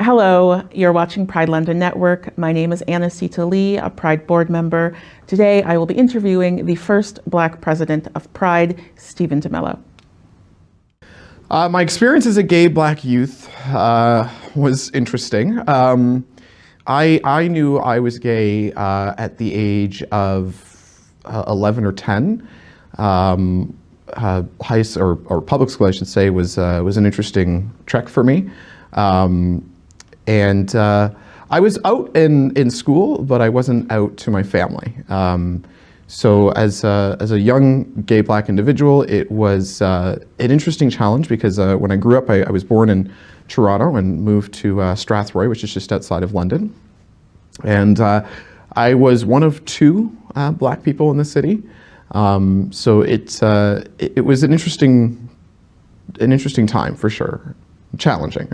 Hello, you're watching Pride London Network. My name is Anna Sita Lee, a Pride board member. Today I will be interviewing the first Black president of Pride, Stephen DeMello. My experience as a gay Black youth was interesting. I knew I was gay at the age of 11 or 10. High school, or public school, I should say, was an interesting trek for me. And I was out in school, but I wasn't out to my family. So as a young gay Black individual, it was an interesting challenge because when I grew up, I was born in Toronto and moved to Strathroy, which is just outside of London. And I was one of two Black people in the city. So it was an interesting time for sure, challenging.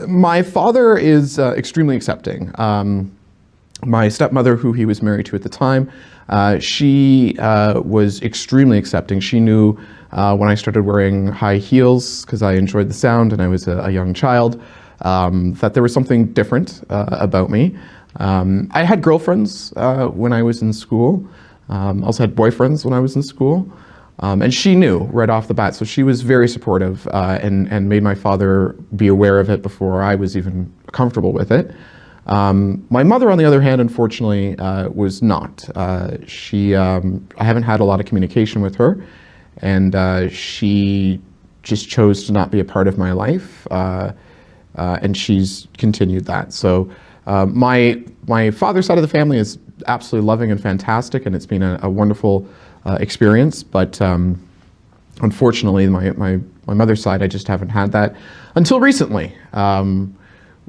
My father is extremely accepting. My stepmother, who he was married to at the time, she was extremely accepting. She knew when I started wearing high heels, because I enjoyed the sound and I was a young child, that there was something different about me. I had girlfriends when I was in school. Also had boyfriends when I was in school. And she knew right off the bat, so she was very supportive and made my father be aware of it before I was even comfortable with it. My mother, on the other hand, unfortunately, was not. I haven't had a lot of communication with her, and she just chose to not be a part of my life, and she's continued that. So my father's side of the family is absolutely loving and fantastic, and it's been a wonderful experience, but unfortunately my mother's side, I just haven't had that until recently,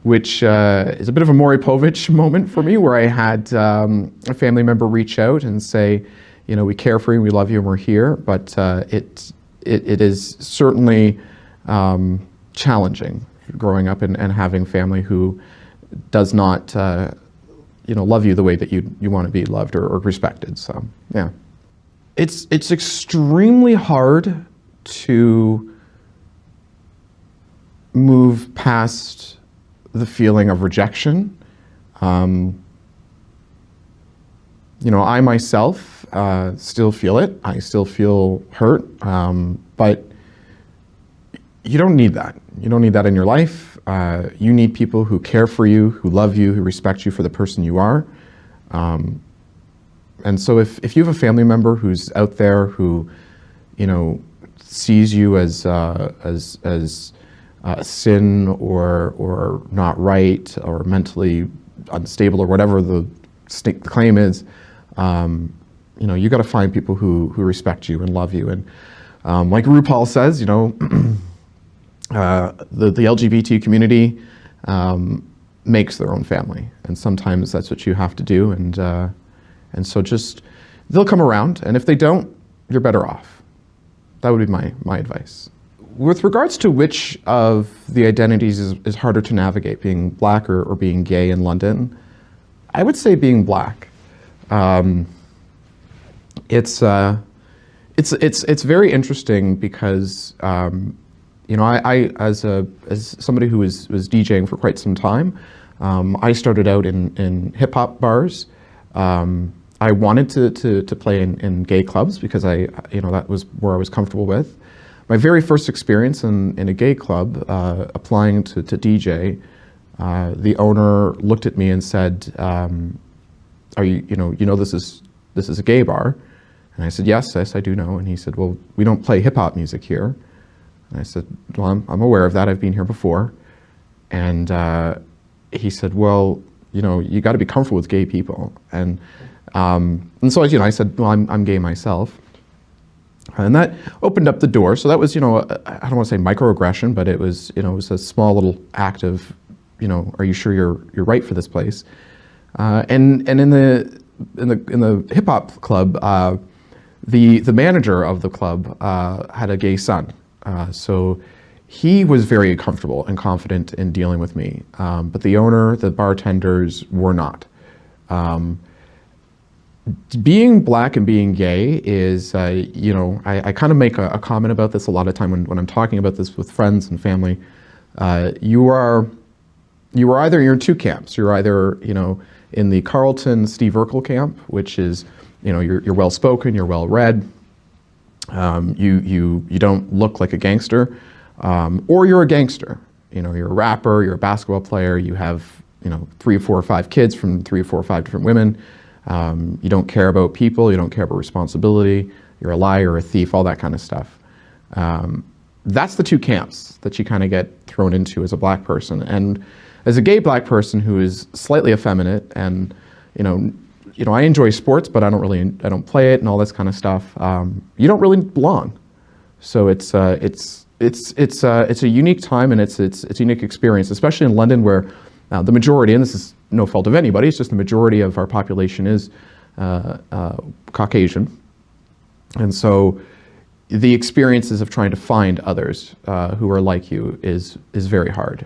which is a bit of a Maury Povich moment for me, where I had a family member reach out and say, you know, we care for you, we love you, and we're here, but it is certainly challenging growing up and having family who does not love you the way that you want to be loved or respected. So yeah. It's extremely hard to move past the feeling of rejection. I myself still feel it. I still feel hurt, but you don't need that. You don't need that in your life. You need people who care for you, who love you, who respect you for the person you are. And so if you have a family member who's out there who, sees you as a sin or not right or mentally unstable or whatever the claim is, you got to find people who respect you and love you. And like RuPaul says, the LGBT community makes their own family, and sometimes that's what you have to do. And so just, they'll come around, and if they don't, you're better off. That would be my advice. With regards to which of the identities is harder to navigate, being Black or being gay in London, I would say being Black. It's very interesting because I as somebody who was DJing for quite some time, I started out in hip hop bars. I wanted to play in gay clubs because that was where I was comfortable with. My very first experience in a gay club, applying to DJ, the owner looked at me and said, "Are this is a gay bar?" And I said, yes, I do know. And he said, "Well, we don't play hip hop music here." And I said, "Well, I'm aware of that. I've been here before." And he said, "Well, you got to be comfortable with gay people." And so I said, "Well, I'm gay myself." And that opened up the door. So that was, I don't want to say microaggression, but it was, it was a small little act of, are you sure you're right for this place? And in the hip hop club, the manager of the club had a gay son. So he was very comfortable and confident in dealing with me. But the owner, the bartenders were not. Being Black and being gay is, I kind of make a comment about this a lot of time when I'm talking about this with friends and family. You are you're in two camps. You're either, in the Carleton Steve Urkel camp, which is, you're well spoken, you're well read, you don't look like a gangster, or you're a gangster. You're a rapper, you're a basketball player, you have 3 or 4 or 5 kids from 3 or 4 or 5 different women. You don't care about people, you don't care about responsibility, you're a liar, a thief, all that kind of stuff. That's the two camps that you kind of get thrown into as a black person. And as a gay black person who is slightly effeminate, and I enjoy sports, but I don't play it and all this kind of stuff. You don't really belong. So it's a unique time, and it's a unique experience, especially in London, where the majority, and this is no fault of anybody, it's just the majority of our population is Caucasian, and so the experiences of trying to find others who are like you is very hard.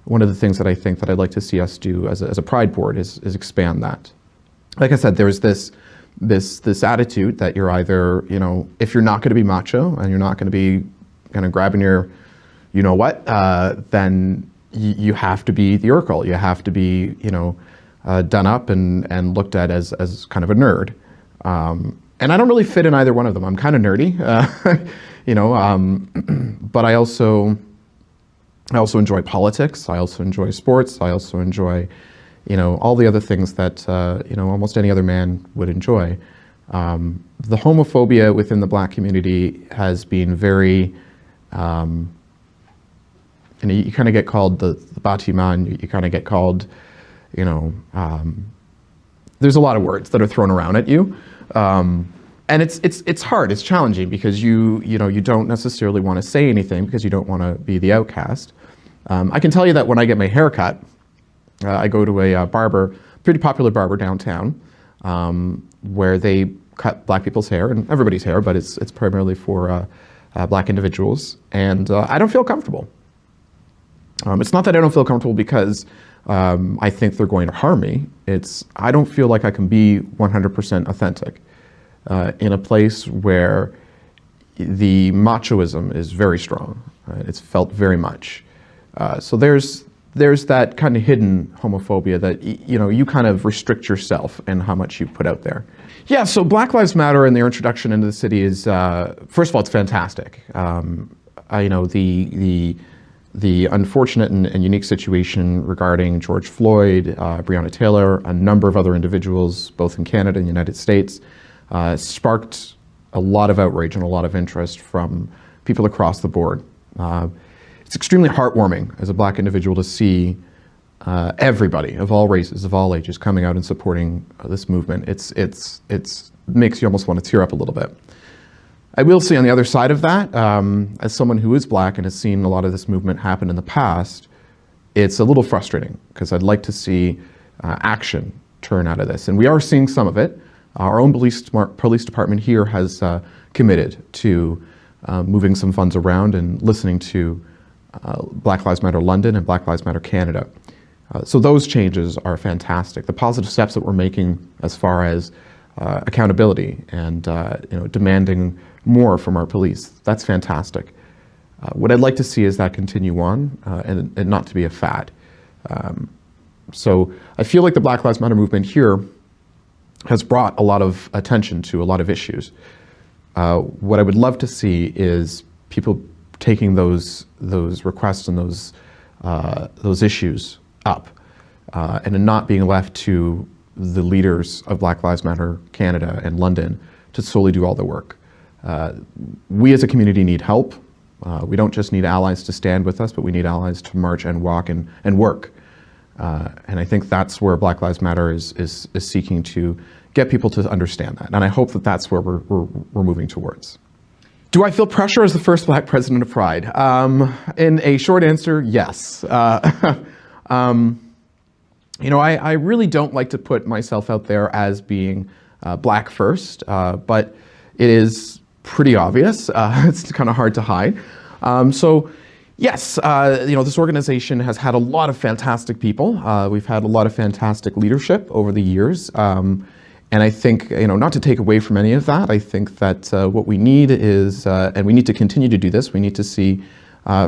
One of the things that I think that I'd like to see us do as a Pride board is expand that. Like I said, there's this attitude that you're either, if you're not going to be macho and you're not going to be kind of grabbing your, then you have to be the Urkel. You have to be, done up and looked at as kind of a nerd. And I don't really fit in either one of them. I'm kind of nerdy, but I also enjoy politics. I also enjoy sports. I also enjoy, all the other things that, almost any other man would enjoy. The homophobia within the black community has been very, you kind of get called the bâtiment, you kind of get called, there's a lot of words that are thrown around at you. And it's hard, it's challenging, because you don't necessarily want to say anything because you don't want to be the outcast. I can tell you that when I get my hair cut, I go to a barber, pretty popular barber downtown, where they cut black people's hair, and everybody's hair, but it's primarily for black individuals, and I don't feel comfortable. It's not that I don't feel comfortable because I think they're going to harm me. I don't feel like I can be 100% authentic in a place where the machoism is very strong. It's felt very much. So there's that kind of hidden homophobia that you kind of restrict yourself and how much you put out there. Yeah, so Black Lives Matter and their introduction into the city is, first of all, it's fantastic. The unfortunate and unique situation regarding George Floyd, Breonna Taylor, a number of other individuals, both in Canada and the United States, sparked a lot of outrage and a lot of interest from people across the board. It's extremely heartwarming as a black individual to see everybody of all races, of all ages, coming out and supporting this movement. It makes you almost want to tear up a little bit. I will say on the other side of that, as someone who is black and has seen a lot of this movement happen in the past, it's a little frustrating because I'd like to see action turn out of this. And we are seeing some of it. Our own police department here has committed to moving some funds around and listening to Black Lives Matter London and Black Lives Matter Canada. So those changes are fantastic. The positive steps that we're making as far as accountability and demanding more from our police, that's fantastic. What I'd like to see is that continue on and not to be a fad. So I feel like the Black Lives Matter movement here has brought a lot of attention to a lot of issues. What I would love to see is people taking those requests and those issues up and not being left to the leaders of Black Lives Matter Canada and London to solely do all the work. We as a community need help. We don't just need allies to stand with us, but we need allies to march and walk and work. And I think that's where Black Lives Matter is seeking to get people to understand that. And I hope that that's where we're moving towards. Do I feel pressure as the first black president of Pride? In a short answer, yes. I really don't like to put myself out there as being black first, but it is pretty obvious. It's kind of hard to hide. So yes, this organization has had a lot of fantastic people. We've had a lot of fantastic leadership over the years. And I think, not to take away from any of that, I think that what we need is, and we need to continue to do this, we need to see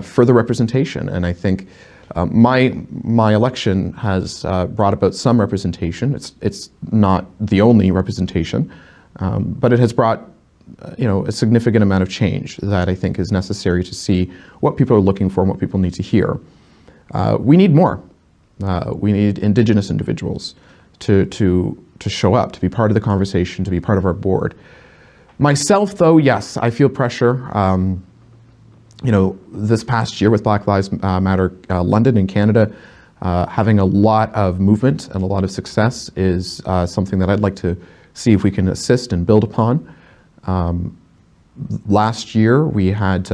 further representation. And I think My election has brought about some representation. It's not the only representation, but it has brought a significant amount of change that I think is necessary to see what people are looking for and what people need to hear. We need more. We need Indigenous individuals to show up, to be part of the conversation, to be part of our board. Myself, though, yes, I feel pressure. This past year with Black Lives Matter London in Canada, having a lot of movement and a lot of success is something that I'd like to see if we can assist and build upon. Last year, we had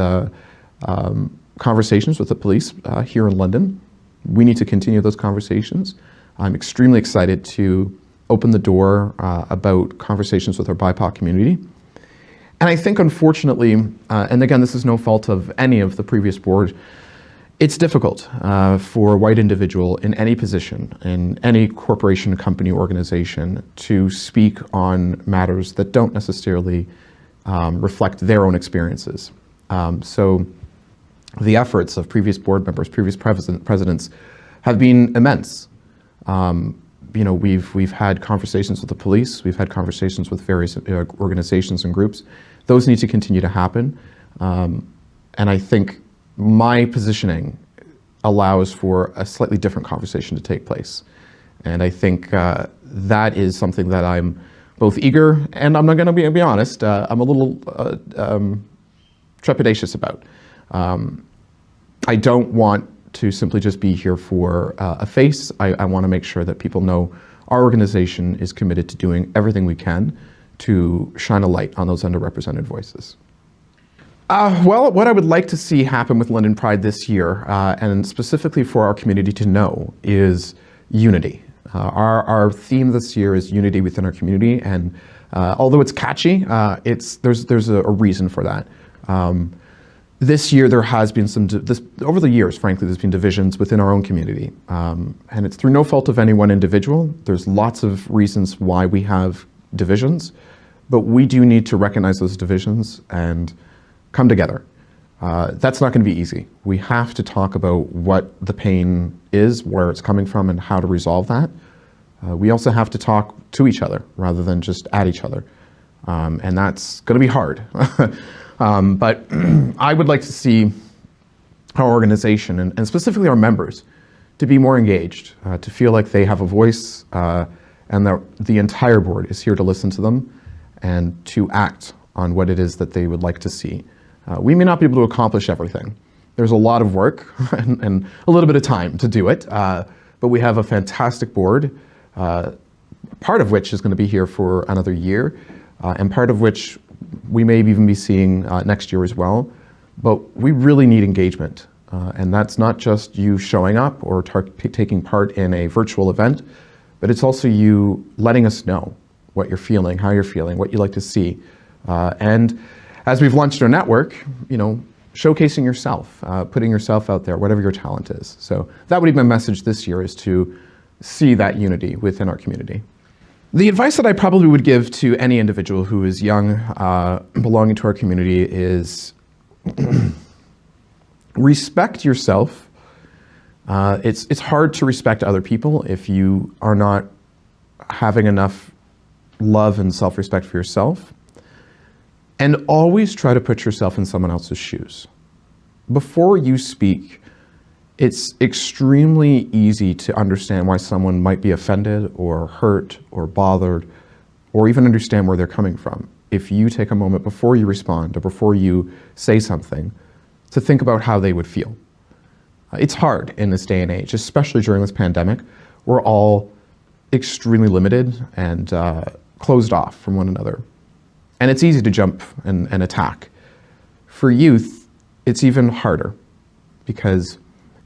conversations with the police here in London. We need to continue those conversations. I'm extremely excited to open the door about conversations with our BIPOC community. And I think, unfortunately, and again, this is no fault of any of the previous board, it's difficult for a white individual in any position, in any corporation, company, organization, to speak on matters that don't necessarily reflect their own experiences. So the efforts of previous board members, previous presidents have been immense. We've had conversations with the police, we've had conversations with various organizations and groups. Those need to continue to happen. And I think my positioning allows for a slightly different conversation to take place. And I think that is something that I'm both eager and, I'm not going to be honest, I'm a little trepidatious about. I don't want to simply just be here for a face. I want to make sure that people know our organization is committed to doing everything we can to shine a light on those underrepresented voices. Well, what I would like to see happen with London Pride this year, and specifically for our community to know, is unity. Our theme this year is unity within our community, and although it's catchy, there's a reason for that. This year there has been over the years, frankly, there's been divisions within our own community. And it's through no fault of any one individual. There's lots of reasons why we have divisions, but we do need to recognize those divisions and come together. That's not going to be easy. We have to talk about what the pain is, where it's coming from, and how to resolve that. We also have to talk to each other rather than just at each other. And that's going to be hard. But I would like to see our organization, and specifically our members, to be more engaged, to feel like they have a voice, and that the entire board is here to listen to them and to act on what it is that they would like to see. We may not be able to accomplish everything. There's a lot of work and a little bit of time to do it, but we have a fantastic board, part of which is going to be here for another year, and part of which we may even be seeing next year as well. But we really need engagement, and that's not just you showing up or taking part in a virtual event, but it's also you letting us know what you're feeling, how you're feeling, what you'd like to see. And as we've launched our network, showcasing yourself, putting yourself out there, whatever your talent is. So that would be my message this year, is to see that unity within our community. The advice that I probably would give to any individual who is young, belonging to our community, is respect yourself. It's hard to respect other people if you are not having enough love and self-respect for yourself. And always try to put yourself in someone else's shoes. Before you speak, it's extremely easy to understand why someone might be offended or hurt or bothered, or even understand where they're coming from. If you take a moment before you respond or before you say something to think about how they would feel. It's hard in this day and age, especially during this pandemic. We're all extremely limited and closed off from one another. And it's easy to jump and attack. For youth, it's even harder because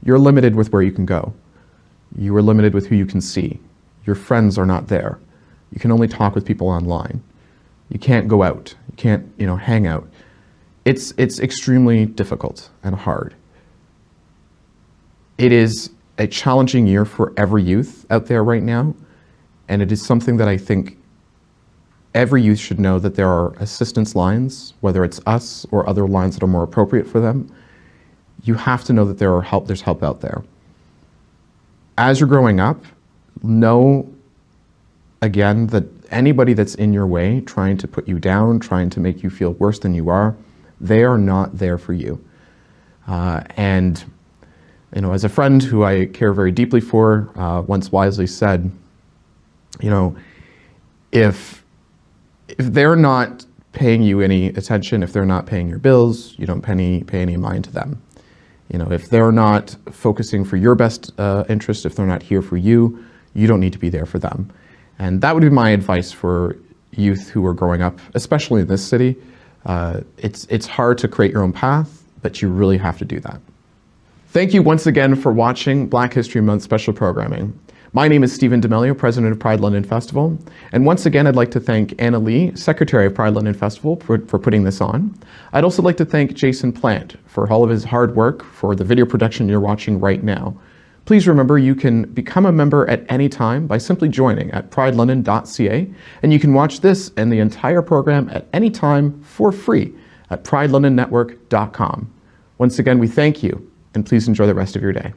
you're limited with where you can go. You are limited with who you can see. Your friends are not there. You can only talk with people online. You can't go out. You can't, hang out. It's extremely difficult and hard. It is a challenging year for every youth out there right now, and it is something that I think every youth should know, that there are assistance lines, whether it's us or other lines that are more appropriate for them. You have to know that there's help out there. as you're growing up, know again that anybody that's in your way, trying to put you down, trying to make you feel worse than you are, they are not there for you. And as a friend who I care very deeply for, once wisely said, if they're not paying you any attention, if they're not paying your bills, you don't pay any mind to them. If they're not focusing for your best interest, if they're not here for you, you don't need to be there for them. And that would be my advice for youth who are growing up, especially in this city. It's hard to create your own path, but you really have to do that. Thank you once again for watching Black History Month special programming. My name is Stephen D'Amelio, President of Pride London Festival. And once again, I'd like to thank Anna Lee, Secretary of Pride London Festival, for putting this on. I'd also like to thank Jason Plant for all of his hard work for the video production you're watching right now. Please remember you can become a member at any time by simply joining at pridelondon.ca, and you can watch this and the entire program at any time for free at pridelondonnetwork.com. Once again, we thank you, and please enjoy the rest of your day.